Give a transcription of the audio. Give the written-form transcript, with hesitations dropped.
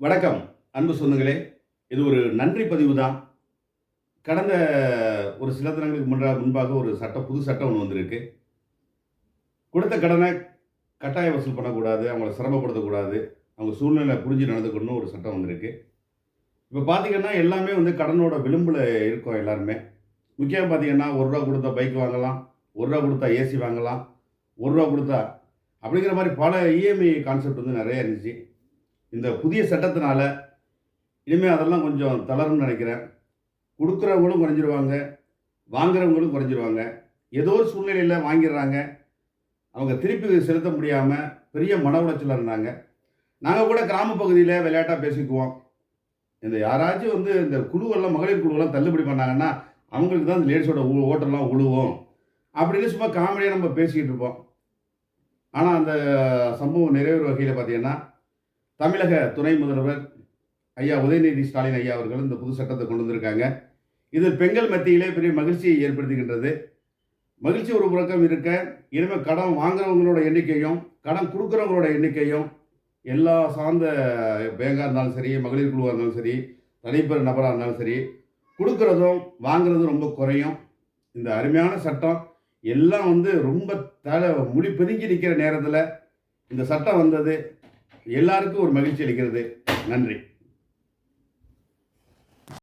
வணக்கம் அன்பு சொந்தங்களே. இது ஒரு நன்றி பதிவு தான். கடந்த ஒரு சில தினங்களுக்கு முன்பாக ஒரு புது சட்டம் ஒன்று வந்திருக்கு. கொடுத்த கடனை கட்டாய வசூல் பண்ணக்கூடாது, அவங்கள சிரமப்படுத்தக்கூடாது, அவங்க சூழ்நிலை புரிஞ்சு நடந்துக்கணும்னு ஒரு சட்டம் வந்திருக்கு. இப்போ பார்த்தீங்கன்னா எல்லாமே கடனோட விளிம்பில் இருக்கோம் எல்லாருமே. முக்கியமாக பார்த்தீங்கன்னா ரூ. 1 கொடுத்தா பைக் வாங்கலாம், ரூ. 1 கொடுத்தா ஏசி வாங்கலாம், ரூ. 1 கொடுத்தா அப்படிங்கிற மாதிரி பல இஎம்ஐ கான்செப்ட் நிறைய இருந்துச்சு. இந்த புதிய சட்டத்தினால இனிமேல் அதெல்லாம் கொஞ்சம் தளரும்னு நினைக்கிறேன். கொடுக்குறவங்களும் குறைஞ்சிருவாங்க, வாங்குறவங்களும் குறைஞ்சிருவாங்க. ஏதோ ஒரு சூழ்நிலையில் வாங்கிடுறாங்க, அவங்க திருப்பி செலுத்த முடியாமல் பெரிய மன உளைச்சலில் இருந்தாங்க. நாங்கள் கூட கிராம பகுதியில் விளையாட்டாக பேசிக்குவோம். இந்த யாராச்சும் இந்த குழுவெல்லாம் மகளிர் குழுவெல்லாம் தள்ளுபடி பண்ணாங்கன்னா அவங்களுக்கு தான் இந்த லேடிஸோட ஓட்டெல்லாம் உழுவும் அப்படின்னு சும்மா காமெடியாக நம்ம பேசிக்கிட்டு இருப்போம். ஆனால் அந்த சம்பவம் நிறைவேறு வகையில் பார்த்தீங்கன்னா தமிழக துணை முதல்வர் ஐயா உதயநிதி ஸ்டாலின் ஐயா அவர்கள் இந்த புது சட்டத்தை கொண்டு வந்திருக்காங்க. இது பெண்கள் மத்தியிலே பெரிய மகிழ்ச்சியை ஏற்படுத்துகின்றது. மகிழ்ச்சி ஒரு புறக்கம் இருக்க, இனிமேல் கடன் வாங்குறவங்களோட எண்ணிக்கையும் கடன் கொடுக்குறவங்களோட எண்ணிக்கையும் எல்லா சார்ந்த பேங்காக இருந்தாலும் சரி, மகளிர் குழுவாக இருந்தாலும் சரி, தனிப்பெரு நபராக இருந்தாலும் சரி, கொடுக்குறதும் வாங்குறதும் ரொம்ப குறையும். இந்த அருமையான சட்டம் எல்லாம் ரொம்ப முடி பிதுங்கி நிற்கிற நேரத்தில் இந்த சட்டம் வந்தது எல்லாருக்கும் ஒரு மகிழ்ச்சி அளிக்கிறது. நன்றி.